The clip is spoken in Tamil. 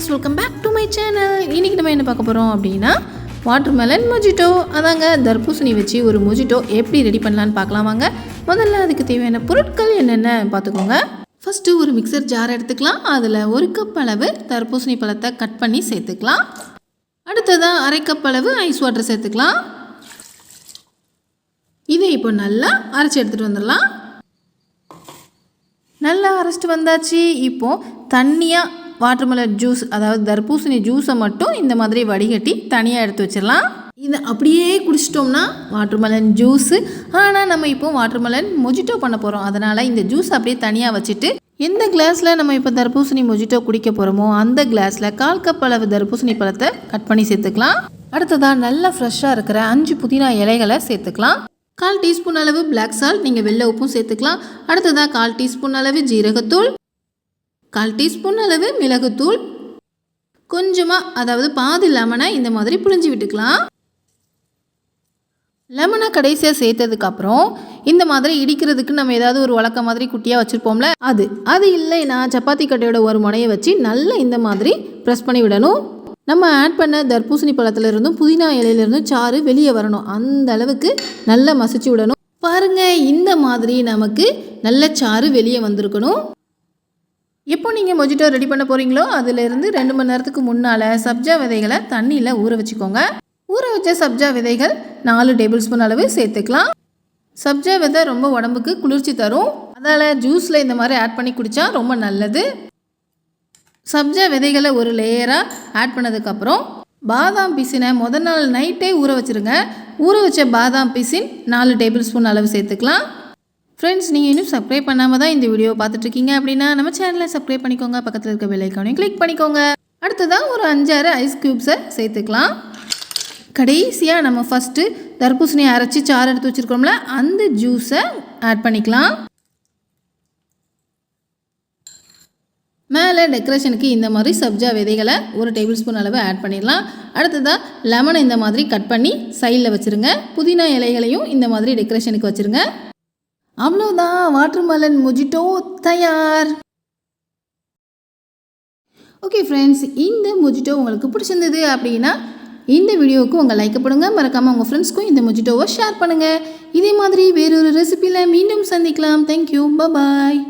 Friends, welcome back to my channel. இன்றைக்கி நம்ம என்ன பார்க்க போகிறோம் அப்படின்னா வாட்டர்மெலன் மொஜிட்டோ. அதாங்க தர்பூசணி வச்சு ஒரு மொஜிட்டோ எப்படி ரெடி பண்ணலான்னு பார்க்கலாம் வாங்க. முதல்ல அதுக்கு தேவையான பொருட்கள் என்னென்ன பார்த்துக்கோங்க. ஃபஸ்ட்டு ஒரு மிக்சர் ஜார் எடுத்துக்கலாம். அதில் 1 கப் அளவு தர்பூசணி பழத்தை கட் பண்ணி சேர்த்துக்கலாம். அடுத்ததாக 1/2 கப் அளவு ஐஸ் வாட்டர் சேர்த்துக்கலாம். இதை இப்போ நல்லா அரைச்சி எடுத்துகிட்டு வந்துடலாம். நல்லா அரைச்சிட்டு வந்தாச்சு. இப்போது தண்ணியாக வாட்டர்மெலன் ஜூஸ், அதாவது தர்பூசணி ஜூஸை மட்டும் இந்த மாதிரி வடிகட்டி தனியாக எடுத்து வச்சிடலாம். இதை அப்படியே குடிச்சிட்டோம்னா வாட்டர்மெலன் ஜூஸு. ஆனால் நம்ம இப்போ வாட்டர்மெலன் மொஜிட்டோ பண்ண போகிறோம். அதனால் இந்த ஜூஸ் அப்படியே தனியாக வச்சுட்டு எந்த கிளாஸில் நம்ம இப்போ தர்பூசணி மொஜிட்டோ குடிக்க போகிறோமோ அந்த கிளாஸில் 1/4 கப் அளவு தர்பூசணி பழத்தை கட் பண்ணி சேர்த்துக்கலாம். அடுத்ததாக நல்லா ஃப்ரெஷ்ஷாக இருக்கிற 5 புதினா இலைகளை சேர்த்துக்கலாம். 1/4 டீஸ்பூன் அளவு பிளாக் சால்ட், நீங்கள் வெள்ளை உப்பும் சேர்த்துக்கலாம். அடுத்ததாக 1/4 டீஸ்பூன் அளவு ஜீரகத்தூள், 1/4 டீஸ்பூன் அளவு மிளகுத்தூள், கொஞ்சமாக அதாவது பாதி லெமனை இந்த மாதிரி புழிஞ்சு விட்டுக்கலாம். லெமனை கடைசியாக சேர்த்ததுக்கப்புறம் இந்த மாதிரி இடிக்கிறதுக்கு நம்ம ஏதாவது ஒரு உலக்க மாதிரி குட்டியாக வச்சுருப்போம்ல, அது இல்லைன்னா சப்பாத்தி கட்டையோட ஒரு முனையை வச்சு நல்லா இந்த மாதிரி ப்ரெஸ் பண்ணி விடணும். நம்ம ஆட் பண்ண தர்பூசணி பழத்துலேருந்தும் புதினா இலையிலேருந்தும் சாறு வெளியே வரணும். அந்த அளவுக்கு நல்லா மசிச்சு விடணும். பாருங்கள், இந்த மாதிரி நமக்கு நல்ல சாறு வெளியே வந்திருக்கணும். எப்போ நீங்கள் மொஜிட்டோ ரெடி பண்ண போகிறீங்களோ அதிலிருந்து 2 மணி நேரத்துக்கு முன்னால் சப்ஜா விதைகளை தண்ணியில் ஊற வச்சுக்கோங்க. ஊற வச்ச சப்ஜா விதைகள் 4 டேபிள் ஸ்பூன் அளவு சேர்த்துக்கலாம். சப்ஜா விதை ரொம்ப உடம்புக்கு குளிர்ச்சி தரும். அதால் ஜூஸில் இந்த மாதிரி ஆட் பண்ணி குடித்தா ரொம்ப நல்லது. சப்ஜா விதைகளை ஒரு லேயராக ஆட் பண்ணதுக்கப்புறம் பாதாம் பிசினை முதல் நாள் நைட்டே ஊற வச்சுருங்க. ஊற வச்ச பாதாம் பிசின் 4 டேபிள் ஸ்பூன் அளவு சேர்த்துக்கலாம். ஃப்ரெண்ட்ஸ், நீங்கள் இன்னும் சப்ஸ்கிரைப் பண்ணாமல் தான் இந்த வீடியோவை பார்த்துட்ருக்கீங்க அப்படின்னா நம்ம சேனலை சப்ஸ்கிரைப் பண்ணிக்கோங்க. பக்கத்தில் இருக்க பெல் ஐக்கானையும் கிளிக் பண்ணிக்கோங்க. அடுத்ததாக ஒரு 5-6 ஐஸ் க்யூப்ஸை சேர்த்துக்கலாம். கடைசியாக நம்ம ஃபஸ்ட்டு தர்பூசணியை அரைச்சி சாறு எடுத்து வச்சுருக்கோம்ல, அந்த ஜூஸை ஆட் பண்ணிக்கலாம். மேலே டெக்கரேஷனுக்கு இந்த மாதிரி சப்ஜா விதைகளை 1 டேபிள் ஸ்பூன் அளவு ஆட் பண்ணிடலாம். அடுத்ததாக லெமனை இந்த மாதிரி கட் பண்ணி சைடில் வச்சுருங்க. புதினா இலைகளையும் இந்த மாதிரி டெக்கரேஷனுக்கு வச்சுருங்க. அவ்வளோதான், வாட்டர்மெலன் மொஜிட்டோ தயார். ஓகே ஃப்ரெண்ட்ஸ், இந்த மொஜிட்டோ உங்களுக்கு பிடிச்சிருந்தது அப்படின்னா இந்த வீடியோவுக்கு உங்கள் லைக் பண்ணுங்க. மறக்காமல் உங்கள் ஃப்ரெண்ட்ஸ்க்கும் இந்த மொஜிட்டோவை ஷேர் பண்ணுங்கள். இதே மாதிரி வேறொரு ரெசிபியில் மீண்டும் சந்திக்கலாம். தேங்க்யூ, பாய்.